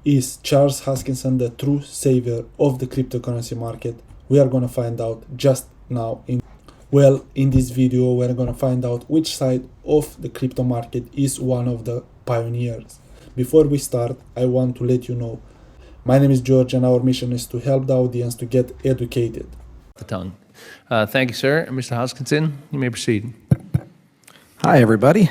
Is Charles Hoskinson the true savior of the cryptocurrency market? We are going to find out just now. In this video, we're going to find out which side of the crypto market is one of the pioneers. Before we start, I want to let you know, my name is George and our mission is to help the audience to get educated. The tongue. Thank you, sir. Mr. Hoskinson, you may proceed. Hi, everybody.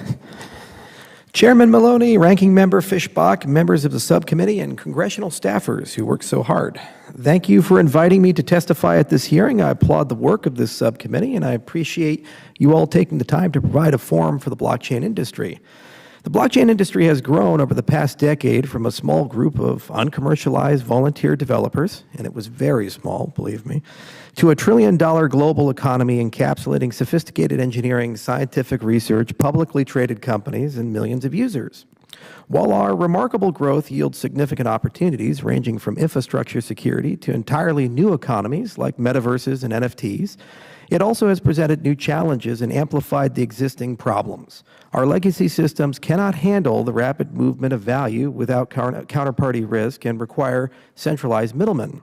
Chairman Maloney, Ranking Member Fishbach, members of the subcommittee, and congressional staffers who work so hard. Thank you for inviting me to testify at this hearing. I applaud the work of this subcommittee, and I appreciate you all taking the time to provide a forum for the blockchain industry. The blockchain industry has grown over the past decade from a small group of uncommercialized volunteer developers, and it was very small, believe me, to a trillion-dollar global economy encapsulating sophisticated engineering, scientific research, publicly traded companies, and millions of users. While our remarkable growth yields significant opportunities ranging from infrastructure security to entirely new economies like metaverses and NFTs, it also has presented new challenges and amplified the existing problems. Our legacy systems cannot handle the rapid movement of value without counterparty risk and require centralized middlemen.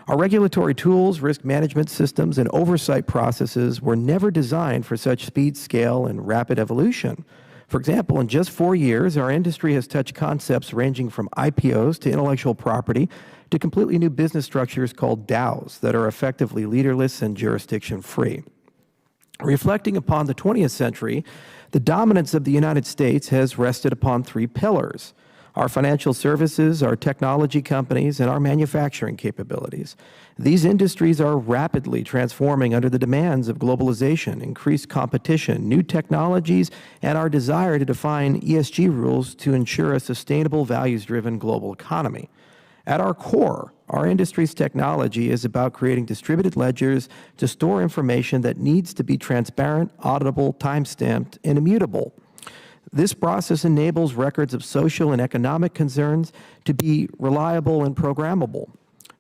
Our regulatory tools, risk management systems, and oversight processes were never designed for such speed, scale, and rapid evolution. For example, in just 4 years, our industry has touched concepts ranging from IPOs to intellectual property to completely new business structures called DAOs that are effectively leaderless and jurisdiction-free. Reflecting upon the 20th century, the dominance of the United States has rested upon 3 pillars: our financial services, our technology companies, and our manufacturing capabilities. These industries are rapidly transforming under the demands of globalization, increased competition, new technologies, and our desire to define ESG rules to ensure a sustainable, values-driven global economy. At our core, our industry's technology is about creating distributed ledgers to store information that needs to be transparent, auditable, time-stamped, and immutable. This process enables records of social and economic concerns to be reliable and programmable.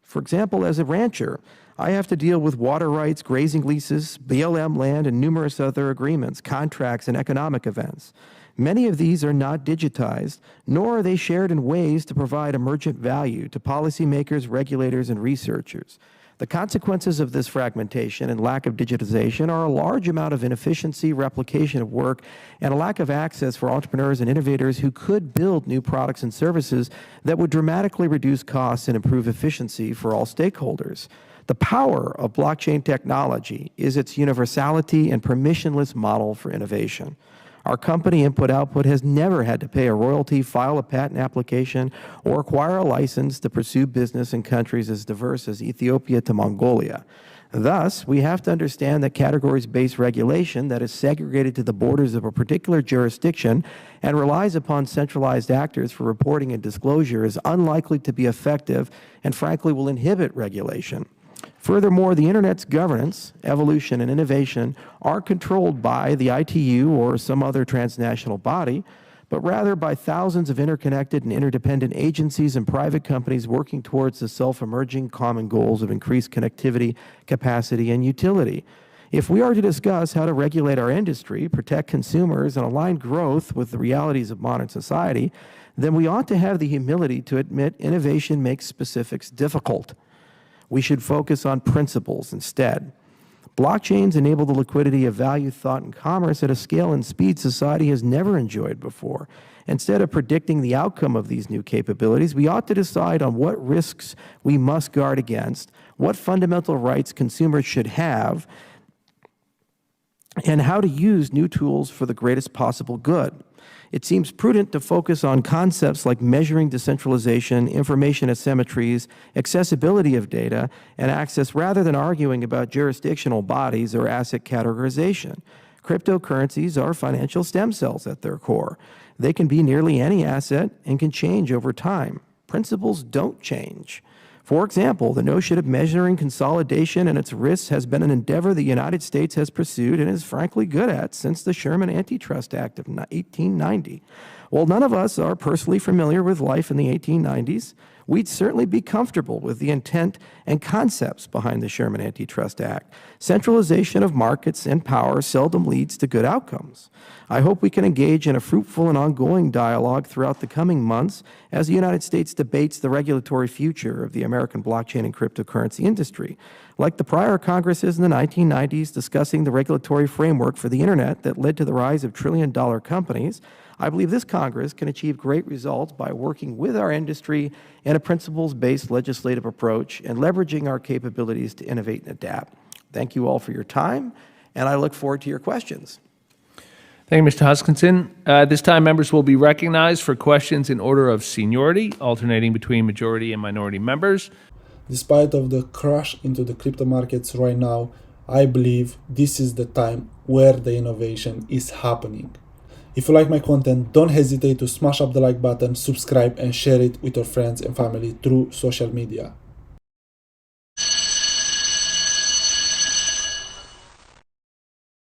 For example, as a rancher, I have to deal with water rights, grazing leases, BLM land, and numerous other agreements, contracts, and economic events. Many of these are not digitized, nor are they shared in ways to provide emergent value to policymakers, regulators, and researchers. The consequences of this fragmentation and lack of digitization are a large amount of inefficiency, replication of work, and a lack of access for entrepreneurs and innovators who could build new products and services that would dramatically reduce costs and improve efficiency for all stakeholders. The power of blockchain technology is its universality and permissionless model for innovation. Our company, Input Output, has never had to pay a royalty, file a patent application, or acquire a license to pursue business in countries as diverse as Ethiopia to Mongolia. Thus, we have to understand that categories-based regulation that is segregated to the borders of a particular jurisdiction and relies upon centralized actors for reporting and disclosure is unlikely to be effective and, frankly, will inhibit regulation. Furthermore, the Internet's governance, evolution, and innovation aren't controlled by the ITU or some other transnational body, but rather by thousands of interconnected and interdependent agencies and private companies working towards the self-emerging common goals of increased connectivity, capacity, and utility. If we are to discuss how to regulate our industry, protect consumers, and align growth with the realities of modern society, then we ought to have the humility to admit innovation makes specifics difficult. We should focus on principles instead. Blockchains enable the liquidity of value, thought, and commerce at a scale and speed society has never enjoyed before. Instead of predicting the outcome of these new capabilities, we ought to decide on what risks we must guard against, what fundamental rights consumers should have, and how to use new tools for the greatest possible good. It seems prudent to focus on concepts like measuring decentralization, information asymmetries, accessibility of data, and access rather than arguing about jurisdictional bodies or asset categorization. Cryptocurrencies are financial stem cells at their core. They can be nearly any asset and can change over time. Principles don't change. For example, the notion of measuring consolidation and its risks has been an endeavor the United States has pursued and is frankly good at since the Sherman Antitrust Act of 1890. While none of us are personally familiar with life in the 1890s, we'd certainly be comfortable with the intent and concepts behind the Sherman Antitrust Act. Centralization of markets and power seldom leads to good outcomes. I hope we can engage in a fruitful and ongoing dialogue throughout the coming months as the United States debates the regulatory future of the American blockchain and cryptocurrency industry. Like the prior Congresses in the 1990s discussing the regulatory framework for the Internet that led to the rise of trillion-dollar companies, I believe this Congress can achieve great results by working with our industry in a principles-based legislative approach and leveraging our capabilities to innovate and adapt. Thank you all for your time, and I look forward to your questions. Thank you, Mr. Hoskinson. At this time, members will be recognized for questions in order of seniority, alternating between majority and minority members. Despite of the crash into the crypto markets right now, I believe this is the time where the innovation is happening. If you like my content, don't hesitate to smash up the like button, subscribe, and share it with your friends and family through social media.